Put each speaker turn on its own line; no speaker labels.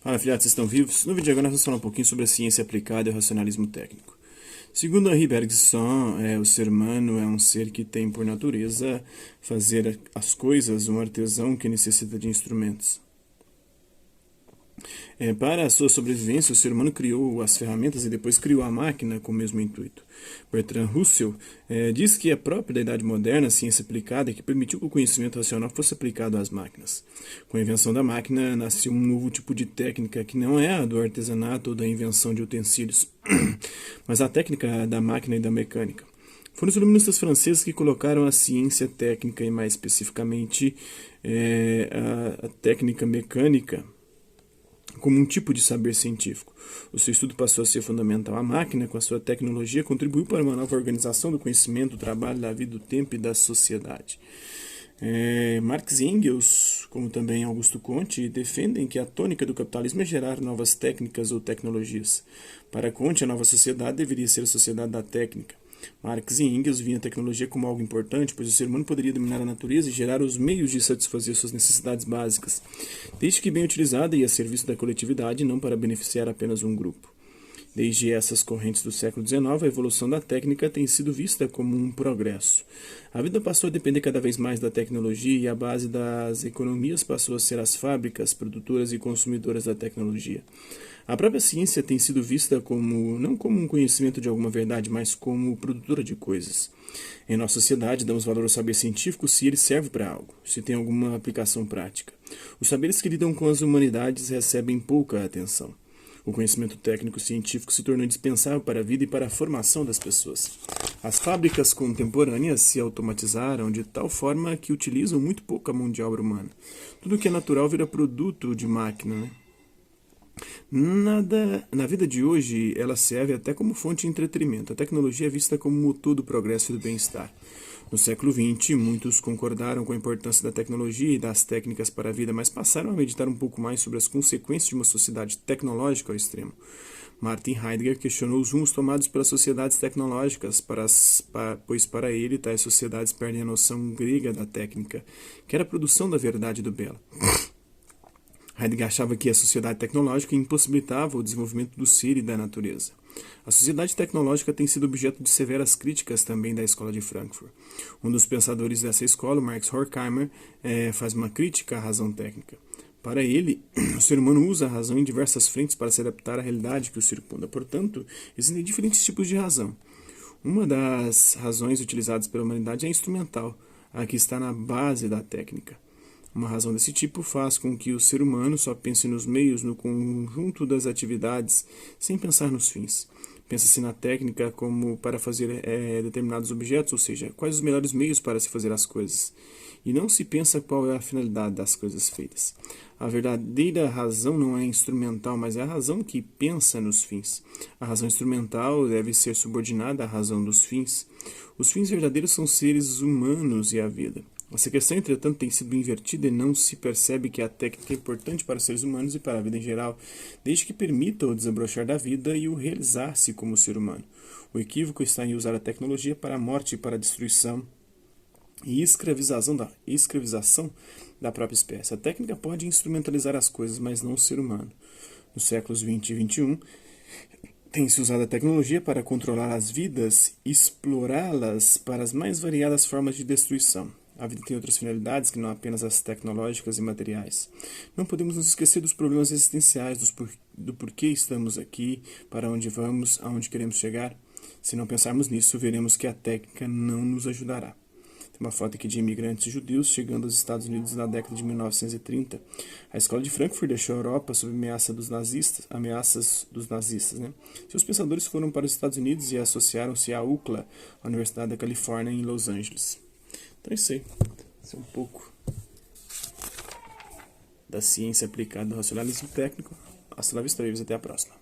Fala, filhotes, vocês estão vivos? No vídeo de agora nós vamos falar um pouquinho sobre a ciência aplicada e o racionalismo técnico. Segundo Henri Bergson, o ser humano é um ser que tem por natureza fazer as coisas, um artesão que necessita de instrumentos. Para a sua sobrevivência, o ser humano criou as ferramentas e depois criou a máquina com o mesmo intuito. Bertrand Russell diz que a própria da Idade Moderna, a ciência aplicada, é que permitiu que o conhecimento racional fosse aplicado às máquinas. Com a invenção da máquina, nasceu um novo tipo de técnica que não é a do artesanato ou da invenção de utensílios, mas a técnica da máquina e da mecânica. Foram os iluministas franceses que colocaram a ciência técnica e mais especificamente a técnica mecânica como um tipo de saber científico. O seu estudo passou a ser fundamental. A máquina, com a sua tecnologia, contribuiu para uma nova organização do conhecimento, do trabalho, da vida, do tempo e da sociedade. Marx e Engels, como também Augusto Comte, defendem que a tônica do capitalismo é gerar novas técnicas ou tecnologias. Para Comte, a nova sociedade deveria ser a sociedade da técnica. Marx e Engels viam a tecnologia como algo importante, pois o ser humano poderia dominar a natureza e gerar os meios de satisfazer suas necessidades básicas, desde que bem utilizada e a serviço da coletividade, não para beneficiar apenas um grupo. Desde essas correntes do século XIX, a evolução da técnica tem sido vista como um progresso. A vida passou a depender cada vez mais da tecnologia e a base das economias passou a ser as fábricas, produtoras e consumidoras da tecnologia. A própria ciência tem sido vista como não como um conhecimento de alguma verdade, mas como produtora de coisas. Em nossa sociedade, damos valor ao saber científico se ele serve para algo, se tem alguma aplicação prática. Os saberes que lidam com as humanidades recebem pouca atenção. O conhecimento técnico-científico se tornou indispensável para a vida e para a formação das pessoas. As fábricas contemporâneas se automatizaram de tal forma que utilizam muito pouco a mão de obra humana. Tudo que é natural vira produto de máquina, né? Na vida de hoje, ela serve até como fonte de entretenimento. A tecnologia é vista como motor do progresso e do bem-estar. No século XX, muitos concordaram com a importância da tecnologia e das técnicas para a vida, mas passaram a meditar um pouco mais sobre as consequências de uma sociedade tecnológica ao extremo. Martin Heidegger questionou os rumos tomados pelas sociedades tecnológicas, pois para ele tais sociedades perdem a noção grega da técnica, que era a produção da verdade e do belo. Heidegger achava que a sociedade tecnológica impossibilitava o desenvolvimento do ser e da natureza. A sociedade tecnológica tem sido objeto de severas críticas também da Escola de Frankfurt. Um dos pensadores dessa escola, Max Horkheimer, faz uma crítica à razão técnica. Para ele, o ser humano usa a razão em diversas frentes para se adaptar à realidade que o circunda. Portanto, existem diferentes tipos de razão. Uma das razões utilizadas pela humanidade é a instrumental, a que está na base da técnica. Uma razão desse tipo faz com que o ser humano só pense nos meios, no conjunto das atividades, sem pensar nos fins. Pensa-se na técnica como para fazer determinados objetos, ou seja, quais os melhores meios para se fazer as coisas. E não se pensa qual é a finalidade das coisas feitas. A verdadeira razão não é instrumental, mas é a razão que pensa nos fins. A razão instrumental deve ser subordinada à razão dos fins. Os fins verdadeiros são seres humanos e a vida. Essa questão, entretanto, tem sido invertida e não se percebe que a técnica é importante para os seres humanos e para a vida em geral, desde que permita o desabrochar da vida e o realizar-se como ser humano. O equívoco está em usar a tecnologia para a morte e para a destruição e escravização da própria espécie. A técnica pode instrumentalizar as coisas, mas não o ser humano. Nos séculos XX e XXI, tem-se usado a tecnologia para controlar as vidas e explorá-las para as mais variadas formas de destruição. A vida tem outras finalidades que não apenas as tecnológicas e materiais. Não podemos nos esquecer dos problemas existenciais, do porquê estamos aqui, para onde vamos, aonde queremos chegar. Se não pensarmos nisso, veremos que a técnica não nos ajudará. Tem uma foto aqui de imigrantes judeus chegando aos Estados Unidos na década de 1930. A Escola de Frankfurt deixou a Europa sob ameaças dos nazistas. Seus pensadores foram para os Estados Unidos e associaram-se à UCLA, a Universidade da Califórnia, em Los Angeles. Então é isso aí. Isso é um pouco da ciência aplicada ao racionalismo técnico. Hasta la vista, até a próxima.